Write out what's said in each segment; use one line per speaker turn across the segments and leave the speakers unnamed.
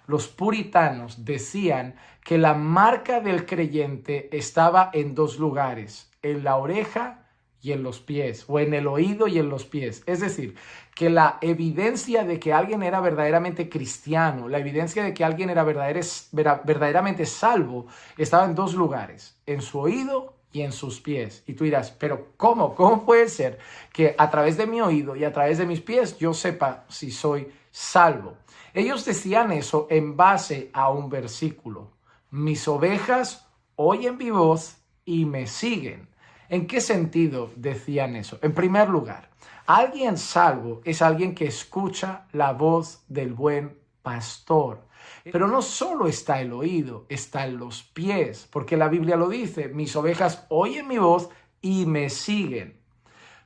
los puritanos decían que la marca del creyente estaba en dos lugares, en la oreja y en los pies, o en el oído y en los pies. Es decir, que la evidencia de que alguien era verdaderamente cristiano, la evidencia de que alguien era verdaderamente salvo, estaba en dos lugares, en su oído y en sus pies. Y tú dirás, pero ¿cómo? ¿Cómo puede ser que a través de mi oído y a través de mis pies yo sepa si soy salvo? Ellos decían eso en base a un versículo. Mis ovejas oyen mi voz y me siguen. ¿En qué sentido decían eso? En primer lugar, alguien salvo es alguien que escucha la voz del buen pastor. Pero no solo está el oído, está en los pies, porque la Biblia lo dice, mis ovejas oyen mi voz y me siguen.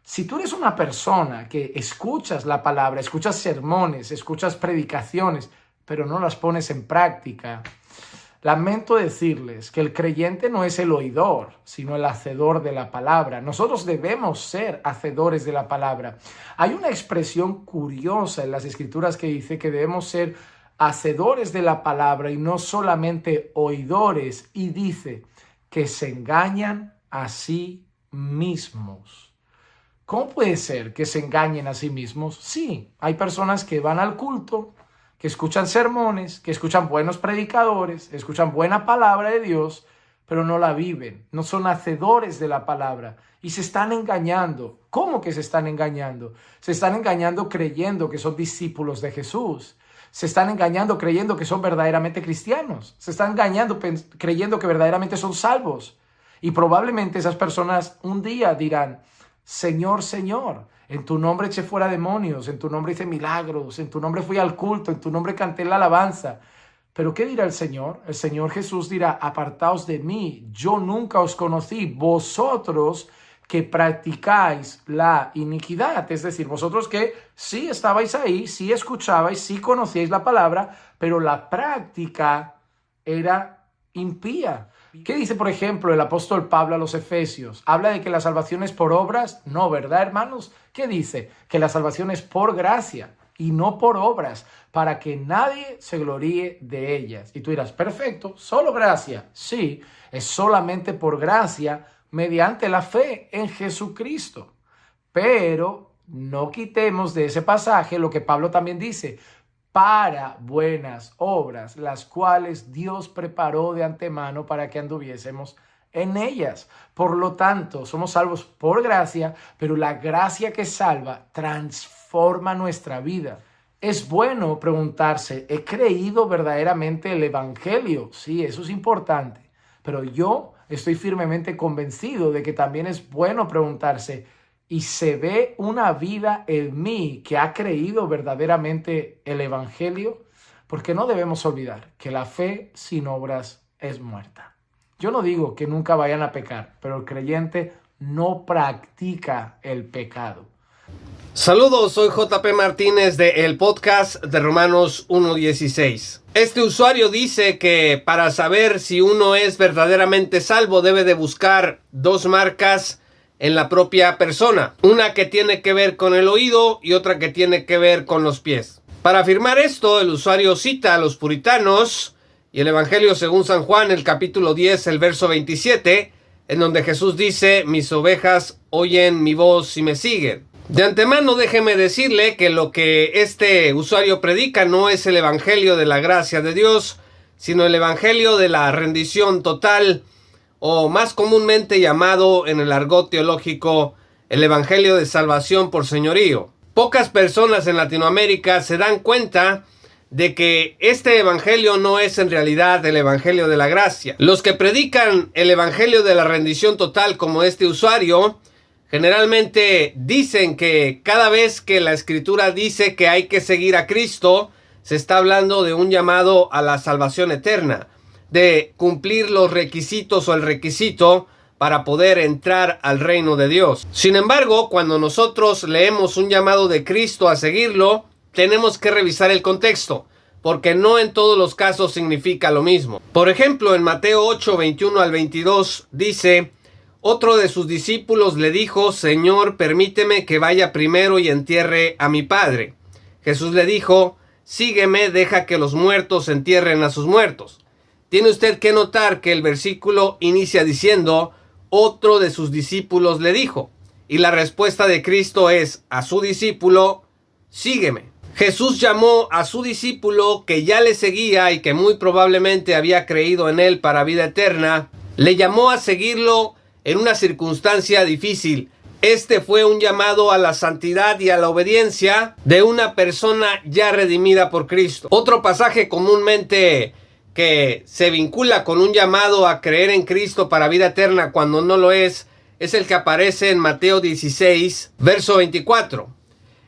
Si tú eres una persona que escuchas la palabra, escuchas sermones, escuchas predicaciones, pero no las pones en práctica, lamento decirles que el creyente no es el oidor, sino el hacedor de la palabra. Nosotros debemos ser hacedores de la palabra. Hay una expresión curiosa en las Escrituras que dice que debemos ser hacedores de la palabra y no solamente oidores, y dice que se engañan a sí mismos. ¿Cómo puede ser que se engañen a sí mismos? Sí, hay personas que van al culto, que escuchan sermones, que escuchan buenos predicadores, escuchan buena palabra de Dios, pero no la viven, no son hacedores de la palabra y se están engañando. ¿Cómo que se están engañando? Se están engañando creyendo que son discípulos de Jesús. Se están engañando creyendo que son verdaderamente cristianos. Se están engañando creyendo que verdaderamente son salvos. Y probablemente esas personas un día dirán, Señor, Señor, en tu nombre eché fuera demonios, en tu nombre hice milagros, en tu nombre fui al culto, en tu nombre canté la alabanza. Pero ¿qué dirá el Señor? El Señor Jesús dirá, apartaos de mí, yo nunca os conocí, vosotros que practicáis la iniquidad. Es decir, vosotros que sí estabais ahí, sí escuchabais, sí conocíais la palabra, pero la práctica era impía. ¿Qué dice, por ejemplo, el apóstol Pablo a los Efesios? ¿Habla de que la salvación es por obras? No, ¿verdad, hermanos? ¿Qué dice? Que la salvación es por gracia y no por obras, para que nadie se gloríe de ellas. Y tú dirás, perfecto, solo gracia. Sí, es solamente por gracia mediante la fe en Jesucristo. Pero no quitemos de ese pasaje lo que Pablo también dice, para buenas obras, las cuales Dios preparó de antemano para que anduviésemos en ellas. Por lo tanto, somos salvos por gracia, pero la gracia que salva transforma nuestra vida. Es bueno preguntarse, ¿he creído verdaderamente el Evangelio? Sí, eso es importante, pero yo estoy firmemente convencido de que también es bueno preguntarse, ¿y se ve una vida en mí que ha creído verdaderamente el Evangelio? Porque no debemos olvidar que la fe sin obras es muerta. Yo no digo que nunca vayan a pecar, pero el creyente no practica el pecado.
Saludos, soy JP Martínez de el podcast de Romanos 1:16. Este usuario dice que para saber si uno es verdaderamente salvo debe de buscar dos marcas en la propia persona, una que tiene que ver con el oído y otra que tiene que ver con los pies. Para afirmar esto, el usuario cita a los puritanos y el Evangelio según San Juan, el capítulo 10, el verso 27, en donde Jesús dice, mis ovejas oyen mi voz y me siguen. De antemano déjeme decirle que lo que este usuario predica no es el Evangelio de la gracia de Dios, sino el Evangelio de la rendición total, o más comúnmente llamado en el argot teológico el Evangelio de salvación por señorío. Pocas personas en Latinoamérica se dan cuenta de que este evangelio no es en realidad el evangelio de la gracia. Los que predican el evangelio de la rendición total como este usuario, generalmente dicen que cada vez que la escritura dice que hay que seguir a Cristo, se está hablando de un llamado a la salvación eterna, de cumplir los requisitos o el requisito para poder entrar al reino de Dios. Sin embargo, cuando nosotros leemos un llamado de Cristo a seguirlo, tenemos que revisar el contexto, porque no en todos los casos significa lo mismo. Por ejemplo, en Mateo 8, 21 al 22 dice, otro de sus discípulos le dijo, Señor, permíteme que vaya primero y entierre a mi padre. Jesús le dijo, sígueme, deja que los muertos entierren a sus muertos. Tiene usted que notar que el versículo inicia diciendo, otro de sus discípulos le dijo. Y la respuesta de Cristo es a su discípulo, sígueme. Jesús llamó a su discípulo que ya le seguía y que muy probablemente había creído en él para vida eterna. Le llamó a seguirlo en una circunstancia difícil. Este fue un llamado a la santidad y a la obediencia de una persona ya redimida por Cristo. Otro pasaje comúnmente que se vincula con un llamado a creer en Cristo para vida eterna cuando no lo es el que aparece en Mateo 16, verso 24.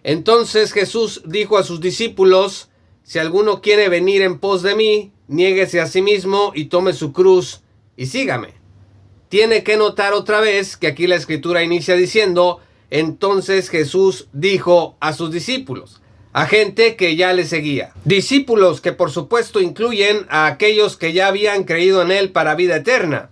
Entonces Jesús dijo a sus discípulos, si alguno quiere venir en pos de mí, niéguese a sí mismo y tome su cruz y sígame. Tiene que notar otra vez que aquí la escritura inicia diciendo, entonces Jesús dijo a sus discípulos, a gente que ya le seguía. Discípulos que por supuesto incluyen a aquellos que ya habían creído en él para vida eterna.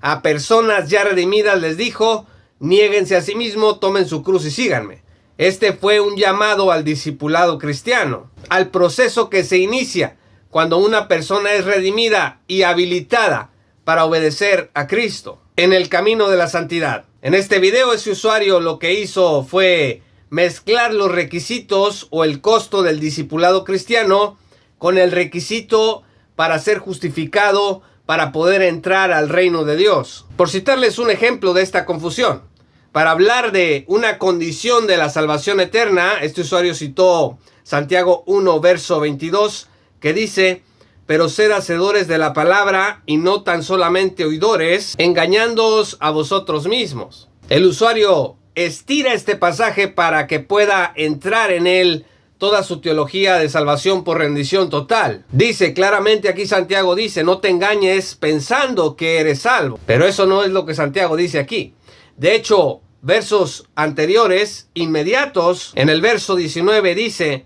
A personas ya redimidas les dijo, niéguense a sí mismo, tomen su cruz y síganme. Este fue un llamado al discipulado cristiano, al proceso que se inicia cuando una persona es redimida y habilitada para obedecer a Cristo en el camino de la santidad. En este video ese usuario lo que hizo fue mezclar los requisitos o el costo del discipulado cristiano con el requisito para ser justificado, para poder entrar al reino de Dios. Por citarles un ejemplo de esta confusión, para hablar de una condición de la salvación eterna, este usuario citó Santiago 1, verso 22, que dice, pero sed hacedores de la palabra y no tan solamente oidores, engañándoos a vosotros mismos. El usuario estira este pasaje para que pueda entrar en él toda su teología de salvación por rendición total. Dice claramente aquí Santiago dice, no te engañes pensando que eres salvo. Pero eso no es lo que Santiago dice aquí. De hecho, versos anteriores, inmediatos, en el verso 19 dice,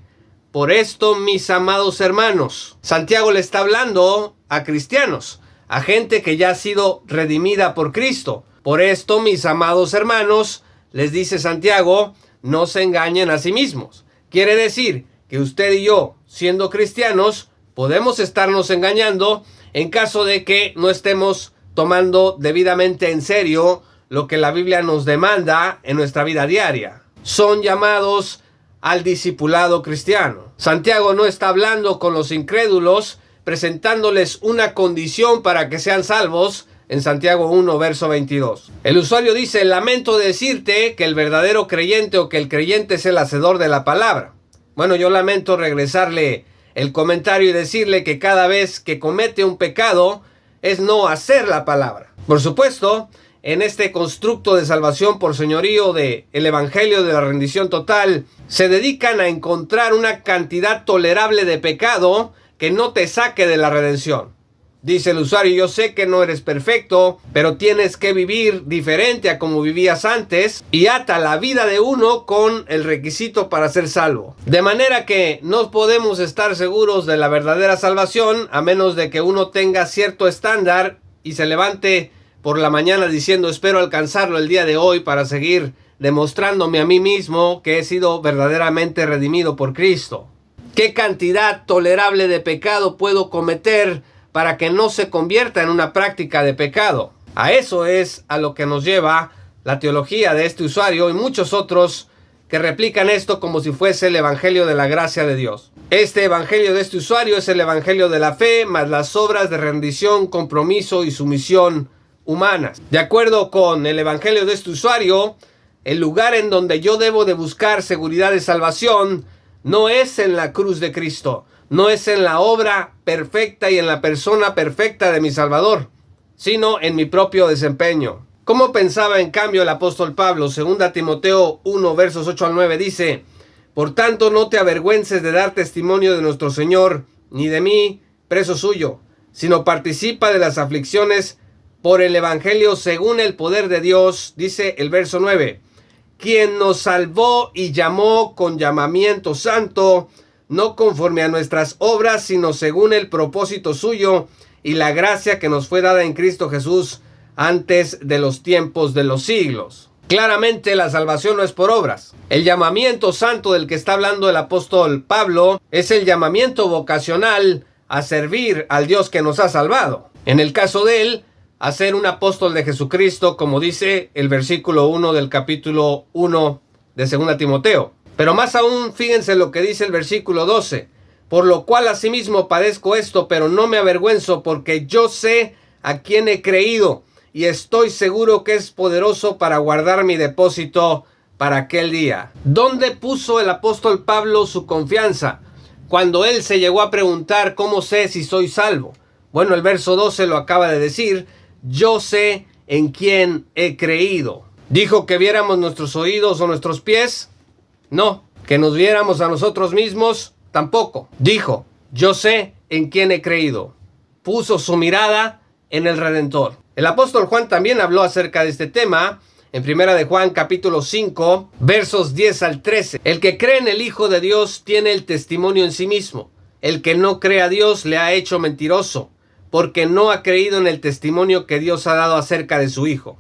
por esto, mis amados hermanos, Santiago le está hablando a cristianos, a gente que ya ha sido redimida por Cristo. Por esto, mis amados hermanos, les dice Santiago, no se engañen a sí mismos. Quiere decir que usted y yo, siendo cristianos, podemos estarnos engañando en caso de que no estemos tomando debidamente en serio lo que la Biblia nos demanda en nuestra vida diaria. Son llamados al discipulado cristiano. Santiago no está hablando con los incrédulos, presentándoles una condición para que sean salvos, en Santiago 1, verso 22. El usuario dice, lamento decirte que el verdadero creyente o que el creyente es el hacedor de la palabra. Bueno, yo lamento regresarle el comentario y decirle que cada vez que comete un pecado es no hacer la palabra. Por supuesto, en este constructo de salvación por señorío del evangelio de la rendición total, se dedican a encontrar una cantidad tolerable de pecado que no te saque de la redención. Dice el usuario, yo sé que no eres perfecto, pero tienes que vivir diferente a como vivías antes y ata la vida de uno con el requisito para ser salvo. De manera que no podemos estar seguros de la verdadera salvación a menos de que uno tenga cierto estándar y se levante por la mañana diciendo espero alcanzarlo el día de hoy para seguir demostrándome a mí mismo que he sido verdaderamente redimido por Cristo. ¿Qué cantidad tolerable de pecado puedo cometer para que no se convierta en una práctica de pecado? A eso es a lo que nos lleva la teología de este usuario y muchos otros que replican esto como si fuese el evangelio de la gracia de Dios. Este evangelio de este usuario es el evangelio de la fe más las obras de rendición, compromiso y sumisión humanas. De acuerdo con el evangelio de este usuario, el lugar en donde yo debo de buscar seguridad de salvación no es en la cruz de Cristo, no es en la obra perfecta y en la persona perfecta de mi Salvador, sino en mi propio desempeño. ¿Cómo pensaba en cambio el apóstol Pablo? 2 Timoteo 1, versos 8 al 9 dice, por tanto no te avergüences de dar testimonio de nuestro Señor, ni de mí, preso suyo, sino participa de las aflicciones por el evangelio según el poder de Dios, dice el verso 9, quien nos salvó y llamó con llamamiento santo, no conforme a nuestras obras, sino según el propósito suyo y la gracia que nos fue dada en Cristo Jesús antes de los tiempos de los siglos. Claramente la salvación no es por obras. El llamamiento santo del que está hablando el apóstol Pablo es el llamamiento vocacional a servir al Dios que nos ha salvado. En el caso de él, a ser un apóstol de Jesucristo, como dice el versículo 1 del capítulo 1 de 2 Timoteo. Pero más aún, fíjense lo que dice el versículo 12. Por lo cual asimismo padezco esto, pero no me avergüenzo, porque yo sé a quién he creído, y estoy seguro que es poderoso para guardar mi depósito para aquel día. ¿Dónde puso el apóstol Pablo su confianza? Cuando él se llegó a preguntar, ¿cómo sé si soy salvo? Bueno, el verso 12 lo acaba de decir, yo sé en quién he creído. ¿Dijo que viéramos nuestros oídos o nuestros pies? No. ¿Que nos viéramos a nosotros mismos? Tampoco. Dijo, yo sé en quién he creído. Puso su mirada en el Redentor. El apóstol Juan también habló acerca de este tema en 1 de Juan capítulo 5, versos 10 al 13. El que cree en el Hijo de Dios tiene el testimonio en sí mismo. El que no cree a Dios le ha hecho mentiroso, porque no ha creído en el testimonio que Dios ha dado acerca de su Hijo.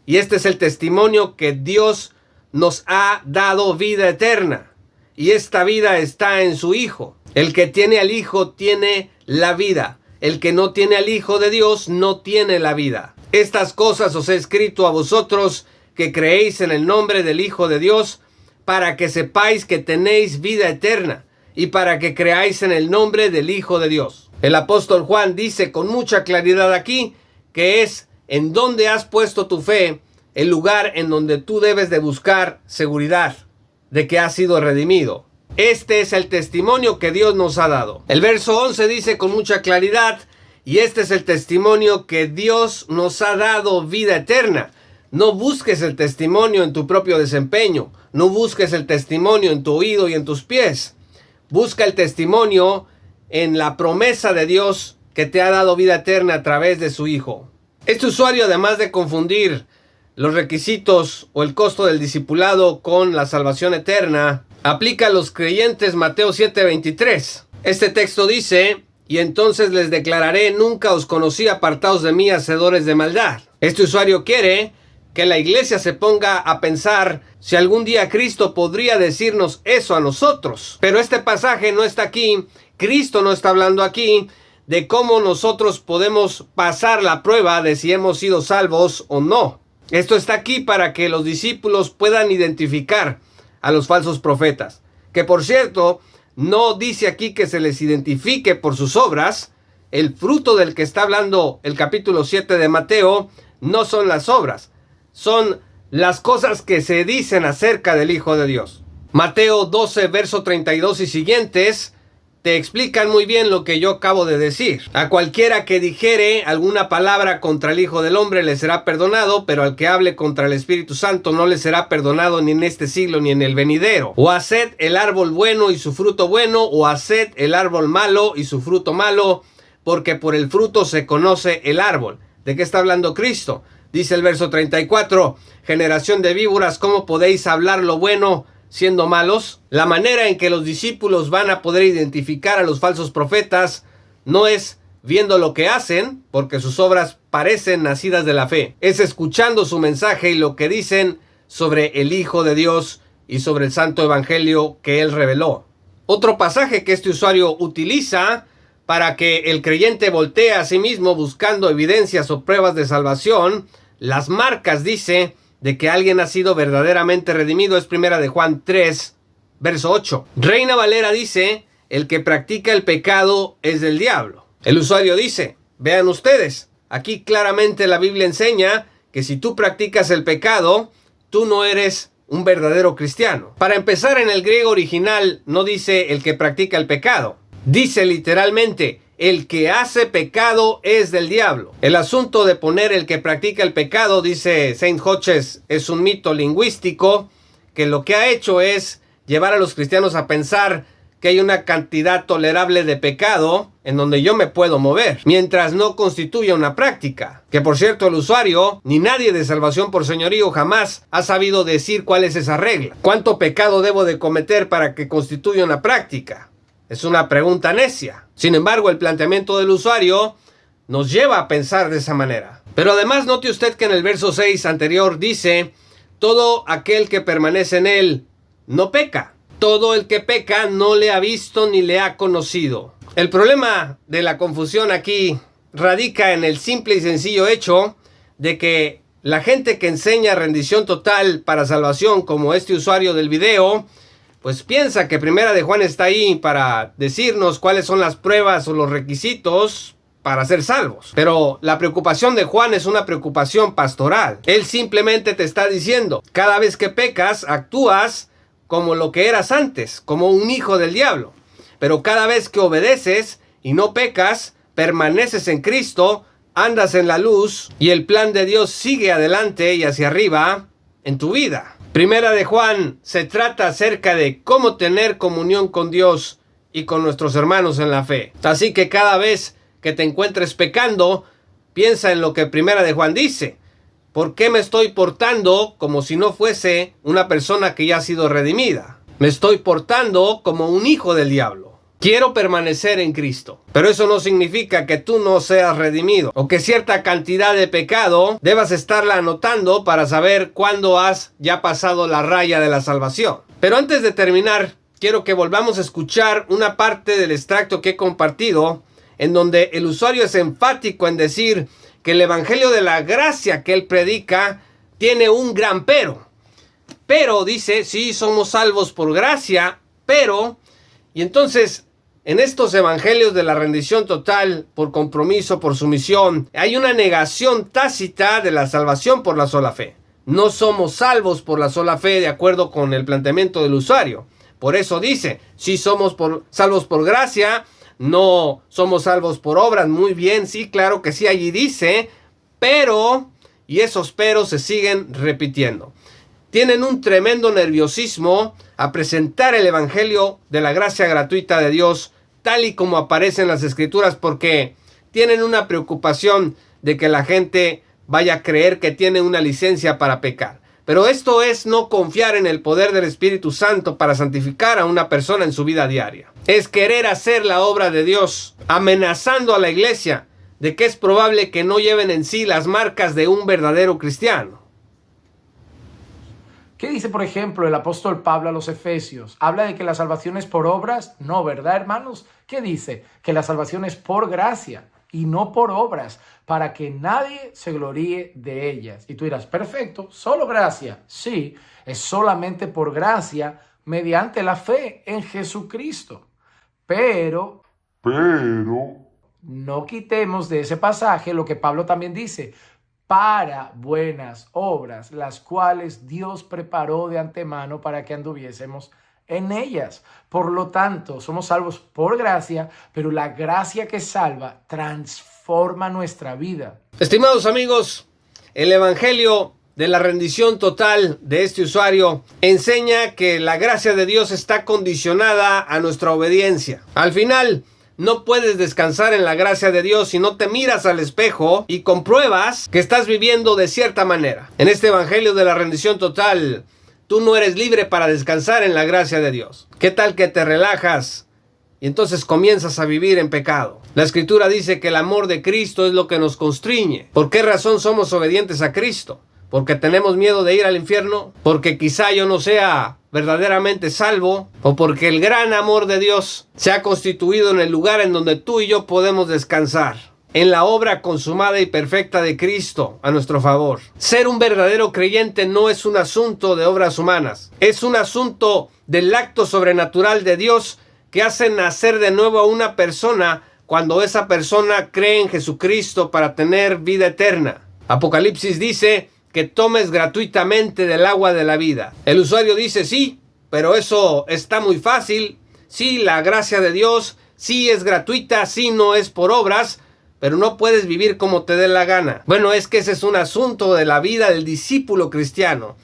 Y este es el testimonio que Dios nos ha dado vida eterna. Y esta vida está en su Hijo. El que tiene al Hijo tiene la vida. El que no tiene al Hijo de Dios no tiene la vida. Estas cosas os he escrito a vosotros que creéis en el nombre del Hijo de Dios, para que sepáis que tenéis vida eterna, y para que creáis en el nombre del Hijo de Dios. El apóstol Juan dice con mucha claridad aquí que es en donde has puesto tu fe, el lugar en donde tú debes de buscar seguridad de que has sido redimido. Este es el testimonio que Dios nos ha dado. El verso 11 dice con mucha claridad, y este es el testimonio que Dios nos ha dado vida eterna. No busques el testimonio en tu propio desempeño. No busques el testimonio en tu oído y en tus pies. Busca el testimonio en la promesa de Dios que te ha dado vida eterna a través de su Hijo. Este usuario, además de confundir los requisitos o el costo del discipulado con la salvación eterna, aplica a los creyentes Mateo 7:23. Este texto dice, y entonces les declararé, nunca os conocí, apartaos de mí, hacedores de maldad. Este usuario quiere que la iglesia se ponga a pensar si algún día Cristo podría decirnos eso a nosotros. Pero este pasaje no está aquí, Cristo no está hablando aquí de cómo nosotros podemos pasar la prueba de si hemos sido salvos o no. Esto está aquí para que los discípulos puedan identificar a los falsos profetas. Que por cierto, no dice aquí que se les identifique por sus obras. El fruto del que está hablando el capítulo 7 de Mateo no son las obras. Son las cosas que se dicen acerca del Hijo de Dios. Mateo 12, verso 32 y siguientes te explican muy bien lo que yo acabo de decir. A cualquiera que dijere alguna palabra contra el Hijo del Hombre le será perdonado, pero al que hable contra el Espíritu Santo no le será perdonado ni en este siglo ni en el venidero. O haced el árbol bueno y su fruto bueno, o haced el árbol malo y su fruto malo, porque por el fruto se conoce el árbol. ¿De qué está hablando Cristo? Dice el verso 34, generación de víboras, ¿cómo podéis hablar lo bueno siendo malos? La manera en que los discípulos van a poder identificar a los falsos profetas no es viendo lo que hacen, porque sus obras parecen nacidas de la fe. Es escuchando su mensaje y lo que dicen sobre el Hijo de Dios y sobre el santo evangelio que Él reveló. Otro pasaje que este usuario utiliza para que el creyente voltee a sí mismo buscando evidencias o pruebas de salvación, las marcas, dice, de que alguien ha sido verdaderamente redimido, es 1 de Juan 3, verso 8. Reina Valera dice, el que practica el pecado es del diablo. El usuario dice, vean ustedes, aquí claramente la Biblia enseña que si tú practicas el pecado, tú no eres un verdadero cristiano. Para empezar, en el griego original no dice el que practica el pecado. Dice literalmente, el que hace pecado es del diablo. El asunto de poner el que practica el pecado, dice Saint Hodges, es un mito lingüístico que lo que ha hecho es llevar a los cristianos a pensar que hay una cantidad tolerable de pecado en donde yo me puedo mover, mientras no constituya una práctica. Que por cierto, el usuario, ni nadie de Salvación por Señorío jamás ha sabido decir cuál es esa regla. ¿Cuánto pecado debo de cometer para que constituya una práctica? Es una pregunta necia. Sin embargo, el planteamiento del usuario nos lleva a pensar de esa manera. Pero además note usted que en el verso 6 anterior dice, todo aquel que permanece en él no peca. Todo el que peca no le ha visto ni le ha conocido. El problema de la confusión aquí radica en el simple y sencillo hecho de que la gente que enseña rendición total para salvación, como este usuario del video, pues piensa que Primera de Juan está ahí para decirnos cuáles son las pruebas o los requisitos para ser salvos. Pero la preocupación de Juan es una preocupación pastoral. Él simplemente te está diciendo, cada vez que pecas, actúas como lo que eras antes, como un hijo del diablo. Pero cada vez que obedeces y no pecas, permaneces en Cristo, andas en la luz y el plan de Dios sigue adelante y hacia arriba en tu vida. Primera de Juan se trata acerca de cómo tener comunión con Dios y con nuestros hermanos en la fe. Así que cada vez que te encuentres pecando, piensa en lo que Primera de Juan dice. ¿Por qué me estoy portando como si no fuese una persona que ya ha sido redimida? Me estoy portando como un hijo del diablo. Quiero permanecer en Cristo, pero eso no significa que tú no seas redimido o que cierta cantidad de pecado debas estarla anotando para saber cuándo has ya pasado la raya de la salvación. Pero antes de terminar, quiero que volvamos a escuchar una parte del extracto que he compartido en donde el usuario es enfático en decir que el evangelio de la gracia que él predica tiene un gran pero. Pero dice, sí, somos salvos por gracia, pero... Y entonces, en estos evangelios de la rendición total, por compromiso, por sumisión, hay una negación tácita de la salvación por la sola fe. No somos salvos por la sola fe de acuerdo con el planteamiento del usuario. Por eso dice, sí somos salvos por gracia, no somos salvos por obras. Muy bien, sí, claro que sí, allí dice, pero, y esos peros se siguen repitiendo. Tienen un tremendo nerviosismo a presentar el evangelio de la gracia gratuita de Dios tal y como aparece en las escrituras, porque tienen una preocupación de que la gente vaya a creer que tiene una licencia para pecar. Pero esto es no confiar en el poder del Espíritu Santo para santificar a una persona en su vida diaria. Es querer hacer la obra de Dios, amenazando a la iglesia de que es probable que no lleven en sí las marcas de un verdadero cristiano.
¿Qué dice, por ejemplo, el apóstol Pablo a los Efesios? ¿Habla de que la salvación es por obras? No, ¿verdad, hermanos? ¿Qué dice? Que la salvación es por gracia y no por obras, para que nadie se gloríe de ellas. Y tú dirás, perfecto, solo gracia. Sí, es solamente por gracia mediante la fe en Jesucristo. Pero no quitemos de ese pasaje lo que Pablo también dice, para buenas obras, las cuales Dios preparó de antemano para que anduviésemos en ellas. Por lo tanto, somos salvos por gracia, pero la gracia que salva transforma nuestra vida.
Estimados amigos, el evangelio de la rendición total de este usuario enseña que la gracia de Dios está condicionada a nuestra obediencia. Al final, no puedes descansar en la gracia de Dios si no te miras al espejo y compruebas que estás viviendo de cierta manera. En este evangelio de la rendición total, tú no eres libre para descansar en la gracia de Dios. ¿Qué tal que te relajas y entonces comienzas a vivir en pecado? La Escritura dice que el amor de Cristo es lo que nos constriñe. ¿Por qué razón somos obedientes a Cristo? ¿Porque tenemos miedo de ir al infierno? ¿Porque quizá yo no sea verdaderamente salvo? ¿O porque el gran amor de Dios se ha constituido en el lugar en donde tú y yo podemos descansar? En la obra consumada y perfecta de Cristo a nuestro favor. Ser un verdadero creyente no es un asunto de obras humanas. Es un asunto del acto sobrenatural de Dios que hace nacer de nuevo a una persona cuando esa persona cree en Jesucristo para tener vida eterna. Apocalipsis dice que tomes gratuitamente del agua de la vida. El usuario dice, sí, pero eso está muy fácil. Sí, la gracia de Dios, sí es gratuita, sí no es por obras, pero no puedes vivir como te dé la gana. Bueno, es que ese es un asunto de la vida del discípulo cristiano.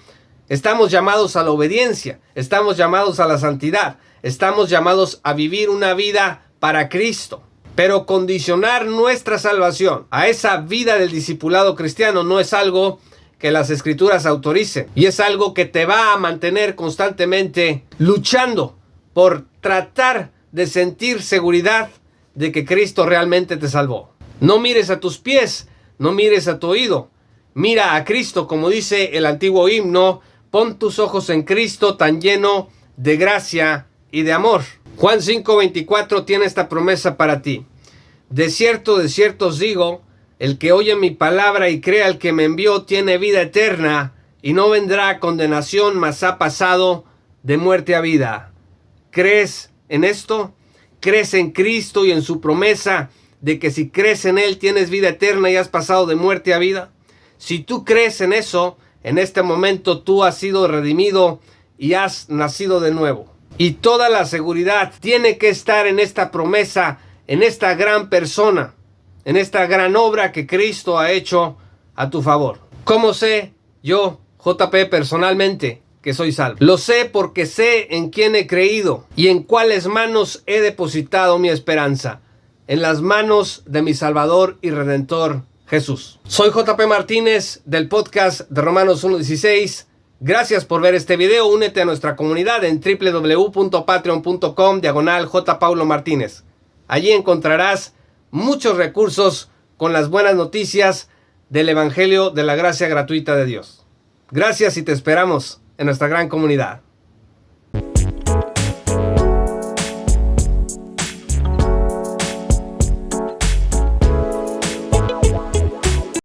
Estamos llamados a la obediencia, estamos llamados a la santidad, estamos llamados a vivir una vida para Cristo. Pero condicionar nuestra salvación a esa vida del discipulado cristiano no es algo que las Escrituras autoricen. Y es algo que te va a mantener constantemente luchando por tratar de sentir seguridad de que Cristo realmente te salvó. No mires a tus pies, no mires a tu oído. Mira a Cristo, como dice el antiguo himno, Pon tus ojos en Cristo, tan lleno de gracia y de amor. Juan 5:24 tiene esta promesa para ti. De cierto os digo, el que oye mi palabra y crea al que me envió tiene vida eterna y no vendrá a condenación, mas ha pasado de muerte a vida. ¿Crees en esto? ¿Crees en Cristo y en su promesa de que si crees en Él tienes vida eterna y has pasado de muerte a vida? Si tú crees en eso, en este momento tú has sido redimido y has nacido de nuevo. Y toda la seguridad tiene que estar en esta promesa, en esta gran persona, en esta gran obra que Cristo ha hecho a tu favor. ¿Cómo sé yo, JP, personalmente que soy salvo? Lo sé porque sé en quién he creído y en cuáles manos he depositado mi esperanza. En las manos de mi Salvador y Redentor Jesús. Soy JP Martínez del podcast de Romanos 1:16. Gracias por ver este video. Únete a nuestra comunidad en www.patreon.com/JPauloMartínez. Allí encontrarás muchos recursos con las buenas noticias del Evangelio de la gracia gratuita de Dios. Gracias y te esperamos en nuestra gran comunidad.